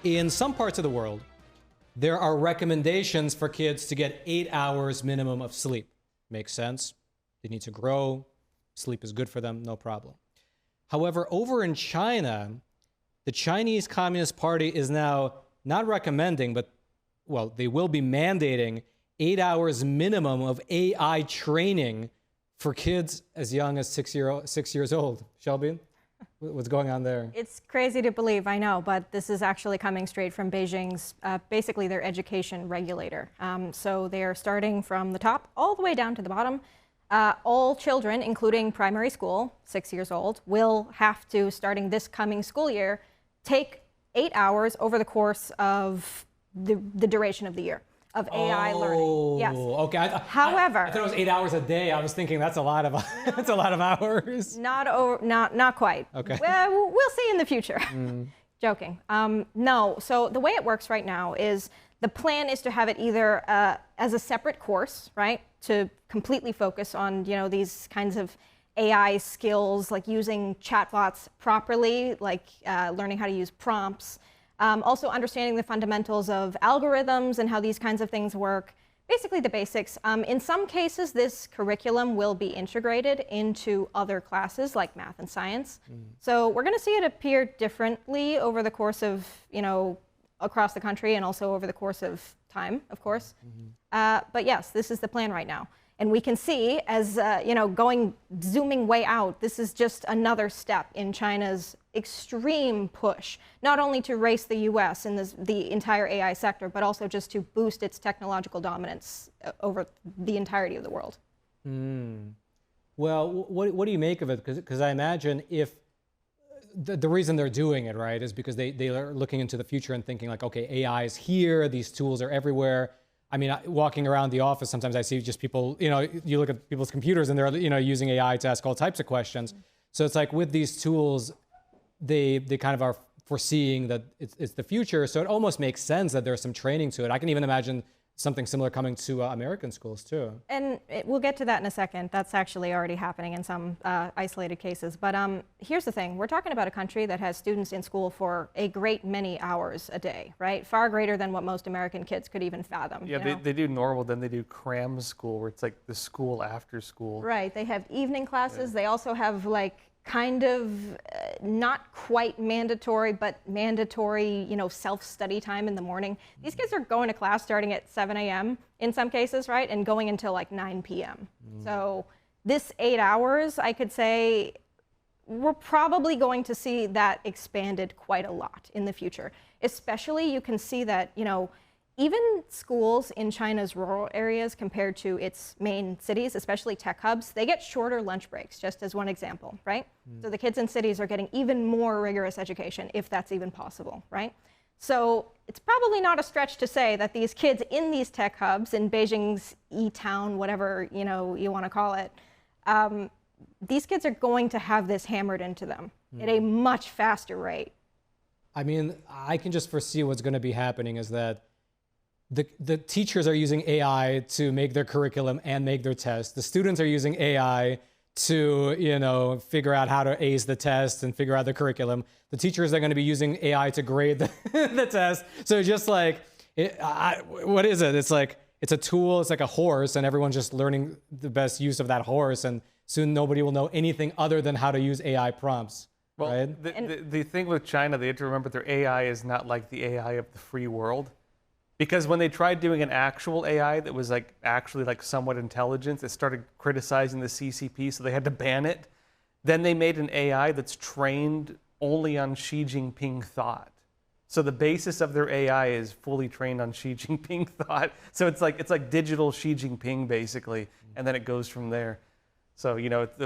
In some parts of the world, there are recommendations for kids to get 8 hours minimum of sleep. Makes sense. They need to grow. Sleep is good for them, no problem. However, over in China, the Chinese Communist Party is now not recommending, but, well, they will be mandating 8 hours minimum of AI training for kids as young as 6 years old. Shelby, what's going on there? It's crazy to believe, I know, but this is actually coming straight from Beijing's, basically their education regulator. So they are starting from the top all the way down to the bottom. All children, including primary school, 6 years old, will have to, starting this coming school year, take 8 hours over the course of the duration of the year of AI learning. Yes. Okay. However, I thought it was 8 hours a day. I was thinking that's a lot of that's a lot of hours. Not quite. Okay. Well, we'll see in the future. Joking. No. So the way it works right now is the plan is to have it either as a separate course, right, to completely focus on these kinds of AI skills, like using chatbots properly, like learning how to use prompts. Also understanding the fundamentals of algorithms and how these kinds of things work, basically the basics. In some cases, this curriculum will be integrated into other classes like math and science. So we're going to see it appear differently over the course of, across the country and also over the course of time, of course. But yes, this is the plan right now. And we can see as, zooming way out, this is just another step in China's extreme push, not only to race the US in the entire AI sector, but also just to boost its technological dominance over the entirety of the world. Well, what do you make of it? Because I imagine if the reason they're doing it, right, is because they are looking into the future and thinking like, okay, AI is here, these tools are everywhere. I mean, walking around the office, sometimes I see just people, you look at people's computers and they're, using AI to ask all types of questions. So it's like with these tools, they kind of are foreseeing that it's the future. So it almost makes sense that there's some training to it. I can even imagine something similar coming to American schools too. And we'll get to that in a second. That's actually already happening in some isolated cases. But here's the thing. We're talking about a country that has students in school for a great many hours a day, right? Far greater than what most American kids could even fathom. Yeah, they do normal, then they do cram school, where it's like the school after school. Right. They have evening classes. Yeah. They also have like kind of not quite mandatory, but mandatory, self-study time in the morning. These kids are going to class starting at 7 a.m. in some cases, right? And going until like 9 p.m. So this 8 hours, I could say, we're probably going to see that expanded quite a lot in the future. Especially you can see that, even schools in China's rural areas compared to its main cities, especially tech hubs, they get shorter lunch breaks, just as one example, right? So the kids in cities are getting even more rigorous education, if that's even possible, right? So it's probably not a stretch to say that these kids in these tech hubs, in Beijing's E-town, whatever you want to call it, these kids are going to have this hammered into them at a much faster rate. I mean, I can just foresee what's going to be happening is that the teachers are using AI to make their curriculum and make their tests. The students are using AI to, figure out how to ace the test and figure out the curriculum. The teachers are going to be using AI to grade the test. So just like, what is it? It's like, it's a tool. It's like a horse and everyone's just learning the best use of that horse. And soon nobody will know anything other than how to use AI prompts. Well, right? the thing with China, they have to remember their AI is not like the AI of the free world. Because when they tried doing an actual AI that was actually somewhat intelligent, it started criticizing the CCP, so they had to ban it. Then they made an AI that's trained only on Xi Jinping thought. So the basis of their AI is fully trained on Xi Jinping thought. So it's like digital Xi Jinping basically, and then it goes from there. So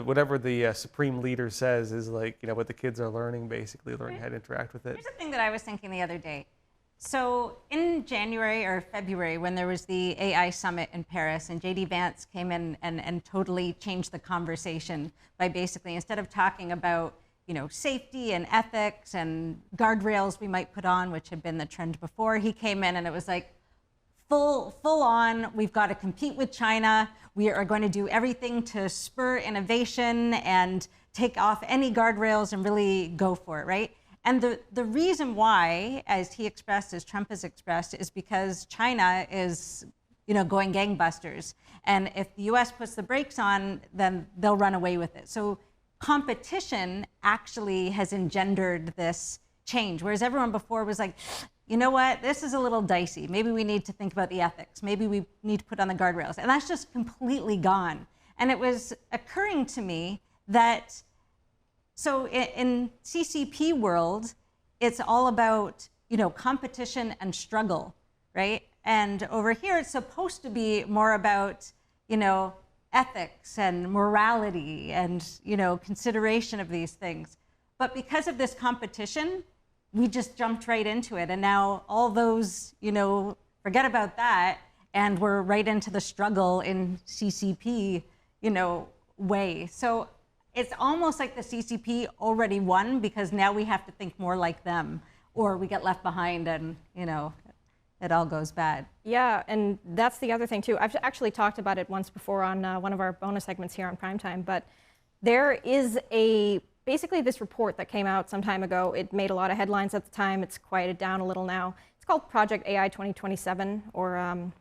whatever the supreme leader says is what the kids are learning, basically learning how to interact with it. Here's the thing that I was thinking the other day. So in January or February, when there was the AI summit in Paris, and JD Vance came in and totally changed the conversation by basically, instead of talking about safety and ethics and guardrails we might put on, which had been the trend before, he came in and it was like full on, we've got to compete with China. We are going to do everything to spur innovation and take off any guardrails and really go for it, right? And the reason why, as he expressed, as Trump has expressed, is because China is, going gangbusters. And if the US puts the brakes on, then they'll run away with it. So competition actually has engendered this change, whereas everyone before was like, you know what, this is a little dicey. Maybe we need to think about the ethics. Maybe we need to put on the guardrails. And that's just completely gone. And it was occurring to me that, so in CCP world, it's all about, competition and struggle, right? And over here, it's supposed to be more about, ethics and morality and, consideration of these things. But because of this competition, we just jumped right into it. And now all those, forget about that. And we're right into the struggle in CCP, way. So it's almost like the CCP already won because now we have to think more like them or we get left behind and, it all goes bad. Yeah, and that's the other thing too. I've actually talked about it once before on one of our bonus segments here on Primetime, but there is basically this report that came out some time ago. It made a lot of headlines at the time. It's quieted down a little now. It's called Project AI 2027, or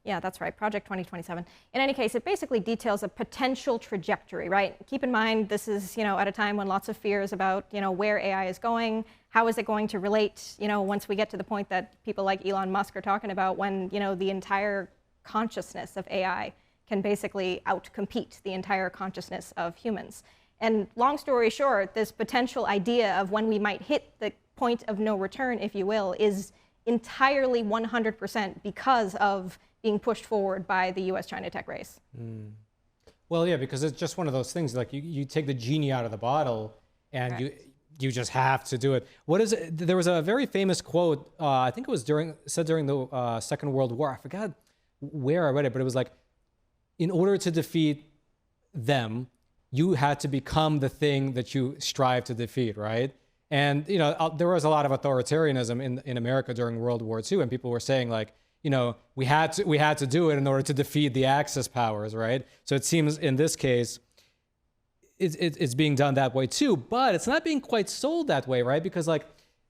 yeah, that's right, Project 2027. In any case, it basically details a potential trajectory, right? Keep in mind, this is, at a time when lots of fears about, where AI is going, how is it going to relate, once we get to the point that people like Elon Musk are talking about when, the entire consciousness of AI can basically outcompete the entire consciousness of humans. And long story short, this potential idea of when we might hit the point of no return, if you will, is entirely 100% because of being pushed forward by the US-China tech race. Well, yeah, because it's just one of those things, like you take the genie out of the bottle and you just have to do it. What is it? There was a very famous quote, I think it was said during the Second World War. I forgot where I read it, but it was like, in order to defeat them, you had to become the thing that you strive to defeat, right? And, there was a lot of authoritarianism in America during World War II, and people were saying like, we had to do it in order to defeat the Axis powers, right? So it seems in this case, it's being done that way too, but it's not being quite sold that way, right? Because like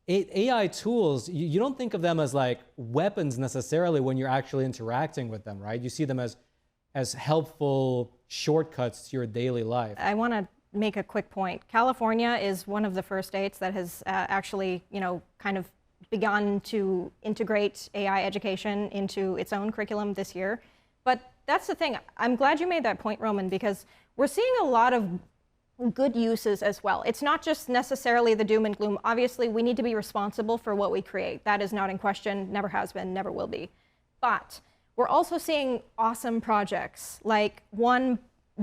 AI tools, you don't think of them as like weapons necessarily when you're actually interacting with them, right? You see them as helpful shortcuts to your daily life. I want to make a quick point. California is one of the first states that has actually, kind of begun to integrate AI education into its own curriculum this year. But that's the thing. I'm glad you made that point, Roman, because we're seeing a lot of good uses as well. It's not just necessarily the doom and gloom. Obviously, we need to be responsible for what we create. That is not in question, never has been, never will be. But we're also seeing awesome projects, like one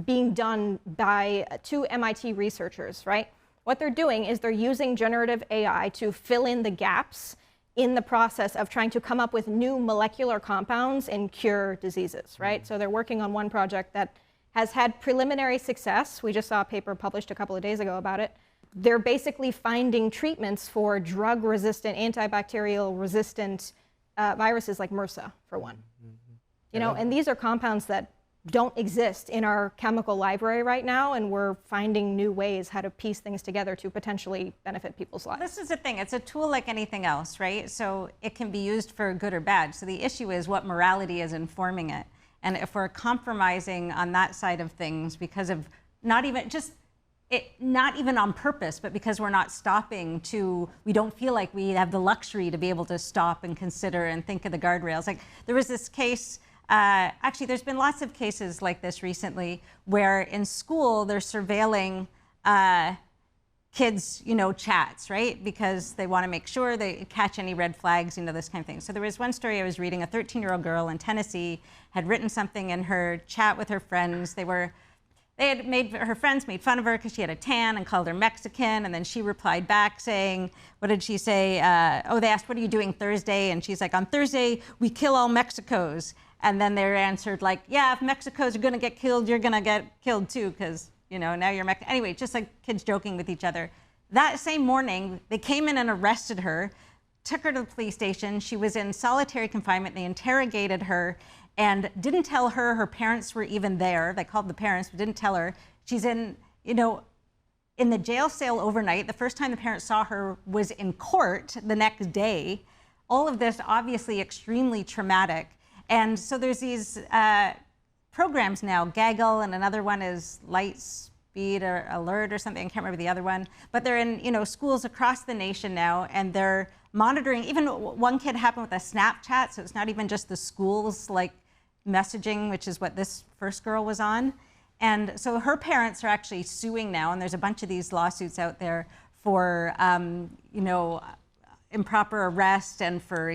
being done by two MIT researchers, right? What they're doing is they're using generative AI to fill in the gaps in the process of trying to come up with new molecular compounds and cure diseases, right? So they're working on one project that has had preliminary success. We just saw a paper published a couple of days ago about it. They're basically finding treatments for drug-resistant, antibacterial-resistant viruses like MRSA, for one. And these are compounds that don't exist in our chemical library right now, and we're finding new ways how to piece things together to potentially benefit people's lives. This is the thing, it's a tool like anything else, right? So it can be used for good or bad. So the issue is what morality is informing it. And if we're compromising on that side of things because of not even on purpose, but because we're not stopping we don't feel like we have the luxury to be able to stop and consider and think of the guardrails. Like there was this case, actually there's been lots of cases like this recently where in school they're surveilling kids, chats, right? Because they want to make sure they catch any red flags, this kind of thing. So there was one story I was reading, a 13-year-old girl in Tennessee had written something in her chat with her friends. Her friends made fun of her because she had a tan and called her Mexican, and then she replied back saying, what did she say? They asked, what are you doing Thursday? And she's like, on Thursday, we kill all Mexicos. And then they answered like, yeah, if Mexicos are gonna get killed, you're gonna get killed too, because now you're Mexican. Anyway, just like kids joking with each other. That same morning, they came in and arrested her, took her to the police station. She was in solitary confinement. They interrogated her and didn't tell her her parents were even there. They called the parents, but didn't tell her. She's in, in the jail cell overnight. The first time the parents saw her was in court the next day. All of this obviously extremely traumatic. And so there's these programs now, Gaggle, and another one is Lightspeed or Alert or something. I can't remember the other one. But they're in schools across the nation now, and they're monitoring. Even one kid happened with a Snapchat, so it's not even just the schools like messaging, which is what this first girl was on. And so her parents are actually suing now, and there's a bunch of these lawsuits out there for, improper arrest and for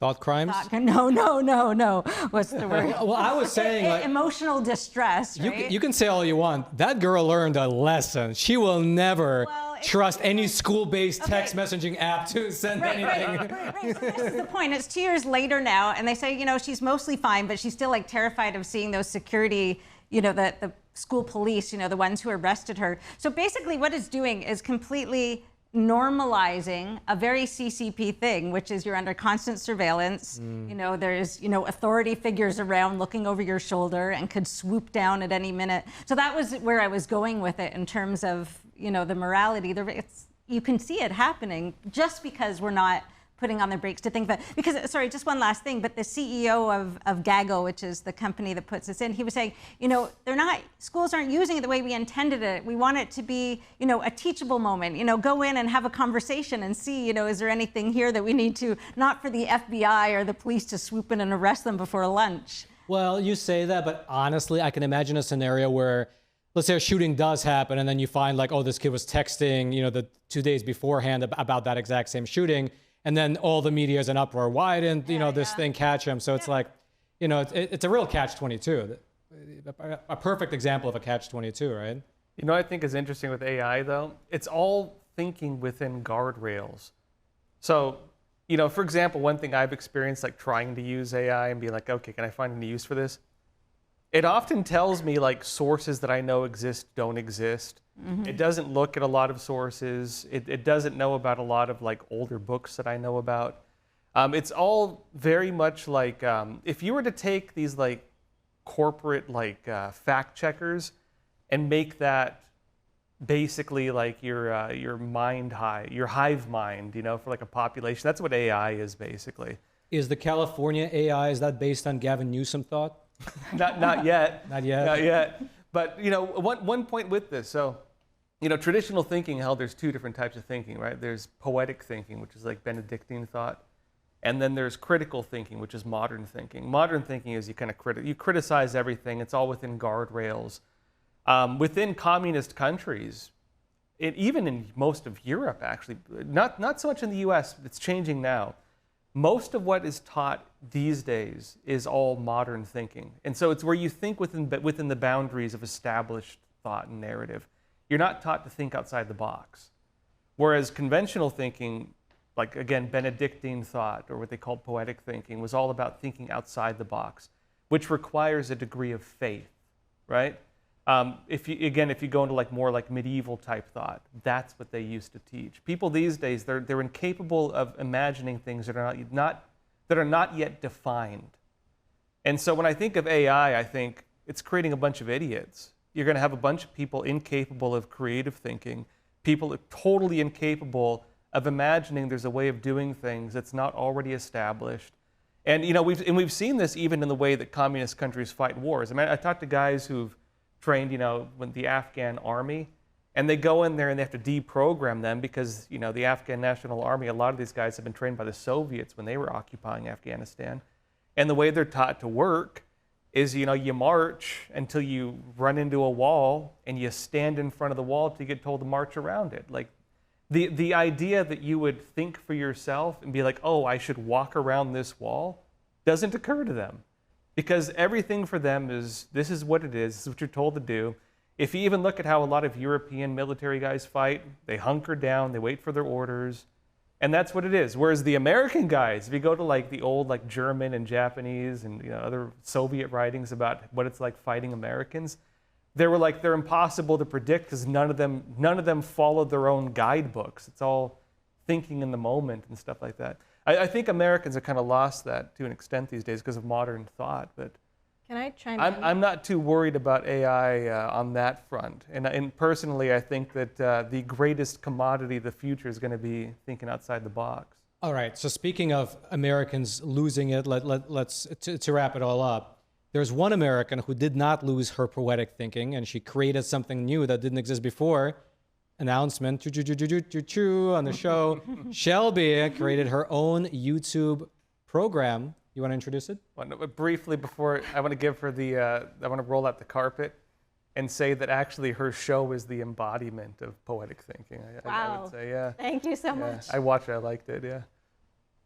Thought crimes? No. What's the word? Well, I was saying, like, emotional distress, right? You can say all you want. That girl learned a lesson. She will never trust any school-based text messaging app to send anything. Right. So this is the point. It's 2 years later now, and they say, she's mostly fine, but she's still like terrified of seeing those security, the school police, the ones who arrested her. So basically what it's doing is completely normalizing a very CCP thing, which is you're under constant surveillance. There's, authority figures around looking over your shoulder and could swoop down at any minute. So that was where I was going with it in terms of, the morality. You can see it happening just because we're not putting on the brakes to think about it. Because, sorry, just one last thing, but the CEO of Gaggle, which is the company that puts this in, he was saying, schools aren't using it the way we intended it. We want it to be, a teachable moment, go in and have a conversation and see, is there anything here that we need to, not for the FBI or the police to swoop in and arrest them before lunch. Well, you say that, but honestly, I can imagine a scenario where, let's say a shooting does happen, and then you find like, oh, this kid was texting, the 2 days beforehand about that exact same shooting. And then all the media is in uproar. Why didn't this thing catch him? So it's like, it's a real catch-22. A perfect example of a catch-22, right? I think is interesting with AI though. It's all thinking within guardrails. So, for example, one thing I've experienced, like trying to use AI and be like, okay, can I find any use for this? It often tells me like sources that I know exist don't exist. Mm-hmm. It doesn't look at a lot of sources. It doesn't know about a lot of like older books that I know about. It's all very much like if you were to take these like corporate like fact checkers and make that basically like your hive mind, for like a population. That's what AI is basically. Is the California AI, is that based on Gavin Newsom thought? Not yet. Not yet. Not yet. But one point with this. So, traditional thinking, there's two different types of thinking, right? There's poetic thinking, which is like Benedictine thought, and then there's critical thinking, which is modern thinking. Modern thinking is you kind of you criticize everything. It's all within guardrails. Within communist countries, even in most of Europe, actually, not so much in the U.S. It's changing now. Most of what is taught these days is all modern thinking. And so it's where you think within the boundaries of established thought and narrative. You're not taught to think outside the box. Whereas conventional thinking, like again, Benedictine thought, or what they called poetic thinking, was all about thinking outside the box, which requires a degree of faith, right? If you go into like more like medieval type thought, that's what they used to teach. People these days, they're incapable of imagining things that are not yet defined. And so when I think of AI, I think it's creating a bunch of idiots. You're going to have a bunch of people incapable of creative thinking, people totally incapable of imagining there's a way of doing things that's not already established. And we've seen this even in the way that communist countries fight wars. I mean, I talked to guys who've trained, with the Afghan army, and they go in there and they have to deprogram them because, the Afghan National Army, a lot of these guys have been trained by the Soviets when they were occupying Afghanistan. And the way they're taught to work is, you march until you run into a wall and you stand in front of the wall till you get told to march around it. Like the idea that you would think for yourself and be like, oh, I should walk around this wall doesn't occur to them. Because everything for them is, this is what it is, this is what you're told to do. If you even look at how a lot of European military guys fight, they hunker down, they wait for their orders, and that's what it is. Whereas the American guys, if you go to like the old like German and Japanese and other Soviet writings about what it's like fighting Americans, they're impossible to predict because none of them followed their own guidebooks. It's all thinking in the moment and stuff like that. I think Americans have kind of lost that to an extent these days because of modern thought, but Can I chime in? I'm not too worried about AI on that front. And personally, I think that the greatest commodity of the future is going to be thinking outside the box. All right. So speaking of Americans losing it, let's to wrap it all up. There's one American who did not lose her poetic thinking, and she created something new that didn't exist before. Announcement on the show. Shelbi created her own YouTube program. You want to introduce it? Well, no, but briefly, before I want to give her I want to roll out the carpet and say that actually her show is the embodiment of poetic thinking. I would say, yeah. Thank you so Yeah. much. I watched it. I liked it. Yeah.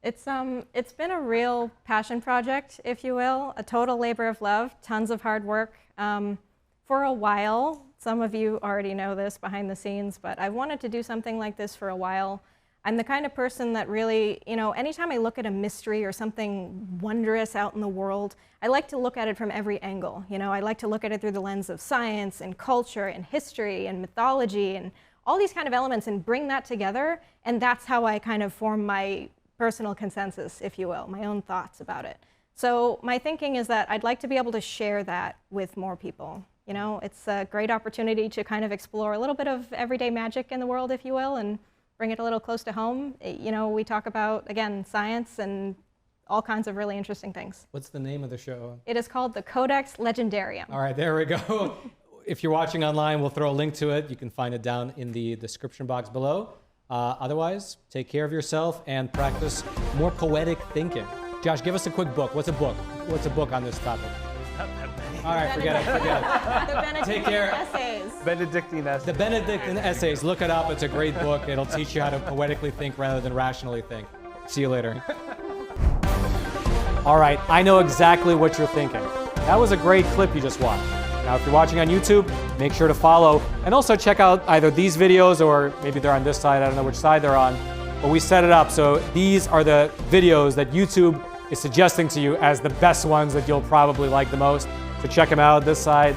It's been a real passion project, if you will, a total labor of love, tons of hard work. For a while, some of you already know this behind the scenes, but I've wanted to do something like this for a while. I'm the kind of person that really, anytime I look at a mystery or something wondrous out in the world, I like to look at it from every angle. I like to look at it through the lens of science and culture and history and mythology and all these kind of elements and bring that together. And that's how I kind of form my personal consensus, if you will, my own thoughts about it. So my thinking is that I'd like to be able to share that with more people. It's a great opportunity to kind of explore a little bit of everyday magic in the world, if you will, and bring it a little close to home. We talk about, again, science and all kinds of really interesting things. What's the name of the show? It is called the Codex Legendarium. All right, there we go. If you're watching online, we'll throw a link to it. You can find it down in the description box below. Otherwise, take care of yourself and practice more poetic thinking. Josh, give us a quick book. What's a book? What's a book on this topic? All right, forget it. The Benedictine Take care. Essays. Benedictine essays. The Benedictine Essays. Look it up. It's a great book. It'll teach you how to poetically think rather than rationally think. See you later. All right, I know exactly what you're thinking. That was a great clip you just watched. Now, if you're watching on YouTube, make sure to follow and also check out either these videos or maybe they're on this side. I don't know which side they're on, but we set it up so these are the videos that YouTube is suggesting to you as the best ones that you'll probably like the most. So check them out, this side,